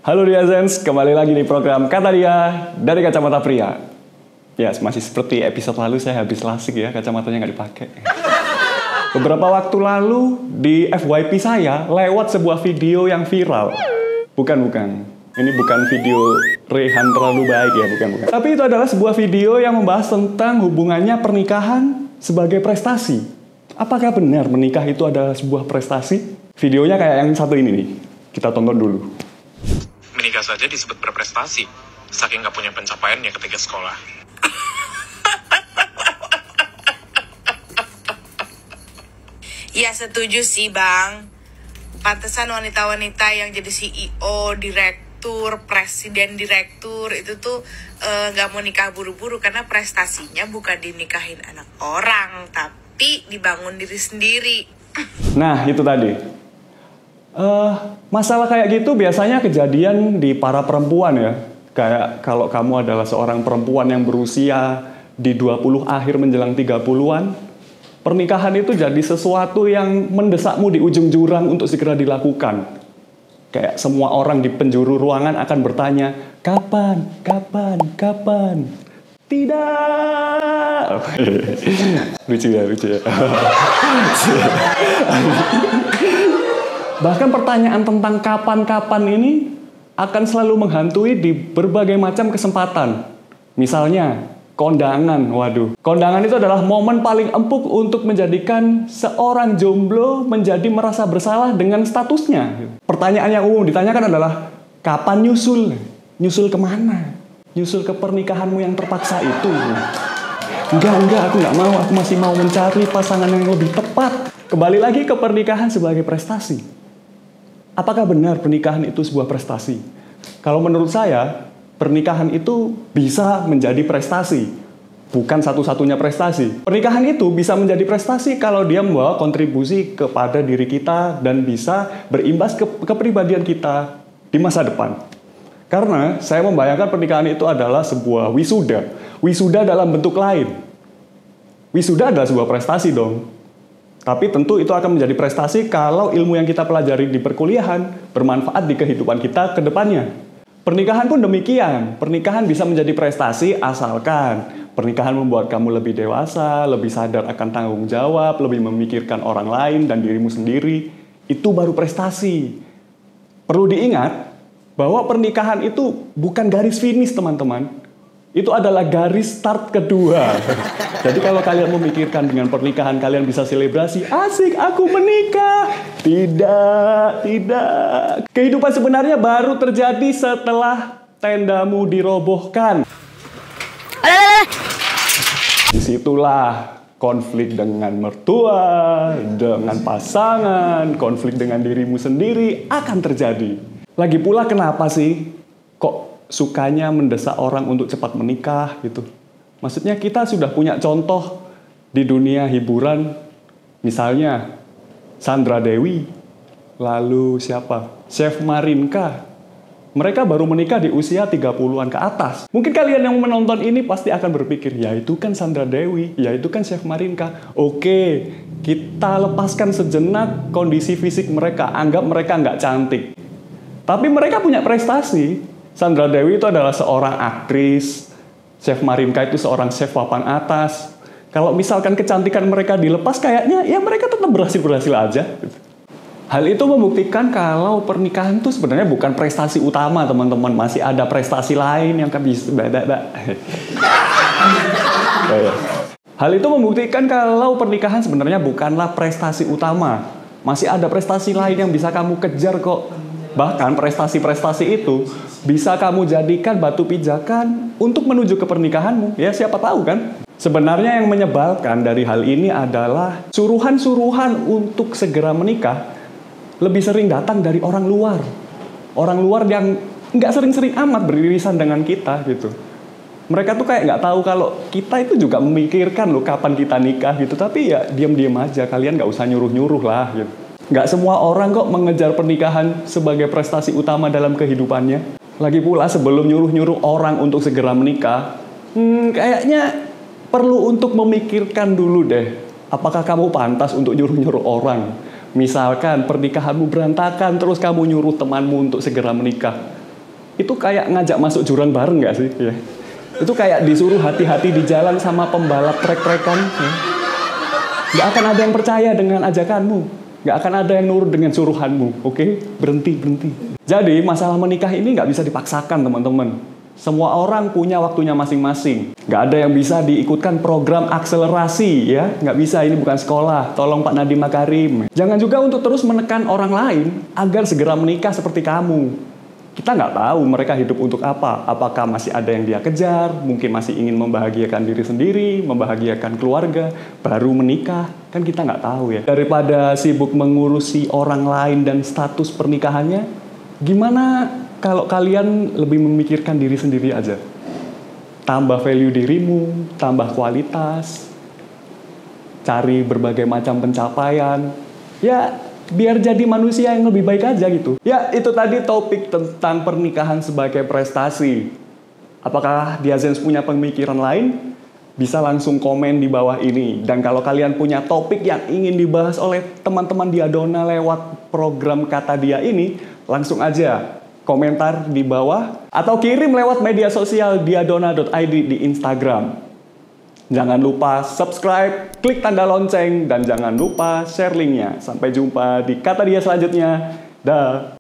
Halo Diazens, kembali lagi di program Kata Dia dari Kacamata Pria. Ya, masih seperti episode lalu saya habis lasik ya, kacamatanya nggak dipakai. Beberapa waktu lalu di FYP saya lewat sebuah video yang viral. Bukan. Ini bukan video Rehan terlalu baik ya, bukan. Tapi itu adalah sebuah video yang membahas tentang hubungannya pernikahan sebagai prestasi. Apakah benar menikah itu adalah sebuah prestasi? Videonya kayak yang satu ini nih. Kita tonton dulu. Menikah saja disebut berprestasi, saking gak punya pencapaiannya ketika sekolah. Ya setuju sih Bang. Pantesan wanita-wanita yang jadi CEO, direktur, presiden direktur itu tuh gak mau nikah buru-buru karena prestasinya bukan dinikahin anak orang, tapi dibangun diri sendiri. Nah itu tadi. Masalah kayak gitu biasanya kejadian di para perempuan ya. Kayak kalau kamu adalah seorang perempuan yang berusia di 20 akhir menjelang 30-an, pernikahan itu jadi sesuatu yang mendesakmu di ujung jurang untuk segera dilakukan. Kayak semua orang di penjuru ruangan akan bertanya, kapan? Tidak. Lucu ya. Bahkan pertanyaan tentang kapan-kapan ini akan selalu menghantui di berbagai macam kesempatan. Misalnya, kondangan. Waduh, kondangan itu adalah momen paling empuk untuk menjadikan seorang jomblo menjadi merasa bersalah dengan statusnya. Pertanyaan yang umum ditanyakan adalah, kapan nyusul? Nyusul kemana? Nyusul ke pernikahanmu yang terpaksa itu? Enggak, aku nggak mau. Aku masih mau mencari pasangan yang lebih tepat. Kembali lagi ke pernikahan sebagai prestasi. Apakah benar pernikahan itu sebuah prestasi? Kalau menurut saya, pernikahan itu bisa menjadi prestasi. Bukan satu-satunya prestasi. Pernikahan itu bisa menjadi prestasi kalau dia membawa kontribusi kepada diri kita dan bisa berimbas ke kepribadian kita di masa depan. Karena saya membayangkan pernikahan itu adalah sebuah wisuda. Wisuda dalam bentuk lain. Wisuda adalah sebuah prestasi dong. Tapi tentu itu akan menjadi prestasi kalau ilmu yang kita pelajari di perkuliahan bermanfaat di kehidupan kita ke depannya. Pernikahan pun demikian. Pernikahan bisa menjadi prestasi asalkan pernikahan membuat kamu lebih dewasa, lebih sadar akan tanggung jawab, lebih memikirkan orang lain dan dirimu sendiri. Itu baru prestasi. Perlu diingat bahwa pernikahan itu bukan garis finish, teman-teman. Itu adalah garis start kedua. Jadi kalau kalian memikirkan dengan pernikahan kalian bisa selebrasi, asik aku menikah. Tidak. Kehidupan sebenarnya baru terjadi setelah tendamu dirobohkan. Disitulah konflik dengan mertua, dengan pasangan, konflik dengan dirimu sendiri akan terjadi. Lagi pula kenapa sih kok sukanya mendesak orang untuk cepat menikah gitu. Maksudnya kita sudah punya contoh di dunia hiburan. Misalnya Sandra Dewi. Lalu siapa? Chef Marinka. Mereka baru menikah di usia 30-an ke atas. Mungkin kalian yang menonton ini pasti akan berpikir, ya itu kan Sandra Dewi, ya itu kan Chef Marinka. Oke, kita lepaskan sejenak kondisi fisik mereka. Anggap mereka nggak cantik. Tapi mereka punya prestasi. Sandra Dewi itu adalah seorang aktris, Chef Marinka itu seorang chef papan atas. Kalau misalkan kecantikan mereka dilepas, kayaknya ya mereka tetap berhasil aja. Hal itu membuktikan kalau pernikahan itu sebenarnya bukan prestasi utama, teman-teman. Masih ada prestasi lain yang bisa. Hal itu membuktikan kalau pernikahan sebenarnya bukanlah prestasi utama. Masih ada prestasi lain yang bisa kamu kejar kok. Bahkan prestasi-prestasi itu bisa kamu jadikan batu pijakan untuk menuju ke pernikahanmu. Ya siapa tahu kan? Sebenarnya yang menyebalkan dari hal ini adalah suruhan-suruhan untuk segera menikah lebih sering datang dari orang luar. Orang luar yang nggak sering-sering amat beririsan dengan kita gitu. Mereka tuh kayak nggak tahu kalau kita itu juga memikirkan loh kapan kita nikah gitu. Tapi ya diam-diam aja, kalian nggak usah nyuruh-nyuruh lah gitu. Nggak semua orang kok mengejar pernikahan sebagai prestasi utama dalam kehidupannya. Lagi pula sebelum nyuruh-nyuruh orang untuk segera menikah, kayaknya perlu untuk memikirkan dulu deh. Apakah kamu pantas untuk nyuruh-nyuruh orang? Misalkan pernikahanmu berantakan, terus kamu nyuruh temanmu untuk segera menikah. itu kayak ngajak masuk jurang bareng nggak sih? Ya. Itu kayak disuruh hati-hati di jalan sama pembalap trek-trekan. Ya. Nggak akan ada yang percaya dengan ajakanmu. Nggak akan ada yang nurut dengan suruhanmu. Oke? Berhenti. Jadi masalah menikah ini nggak bisa dipaksakan, teman-teman. Semua orang punya waktunya masing-masing. Nggak ada yang bisa diikutkan program akselerasi, ya. Nggak bisa, ini bukan sekolah. Tolong Pak Nadiem Makarim. Jangan juga untuk terus menekan orang lain agar segera menikah seperti kamu. Kita nggak tahu mereka hidup untuk apa. Apakah masih ada yang dia kejar, mungkin masih ingin membahagiakan diri sendiri, membahagiakan keluarga, baru menikah. Kan kita nggak tahu ya. Daripada sibuk mengurusi orang lain dan status pernikahannya, gimana kalau kalian lebih memikirkan diri sendiri aja? Tambah value dirimu, tambah kualitas, cari berbagai macam pencapaian. Ya, biar jadi manusia yang lebih baik aja gitu. Ya, itu tadi topik tentang pernikahan sebagai prestasi. Apakah Diazens punya pemikiran lain? Bisa langsung komen di bawah ini. Dan kalau kalian punya topik yang ingin dibahas oleh teman-teman Diadona lewat program Kata Dia ini, langsung aja komentar di bawah atau kirim lewat media sosial diadona.id di Instagram. Jangan lupa subscribe, klik tanda lonceng, dan jangan lupa share linknya. Sampai jumpa di Kata Dia selanjutnya. Dah.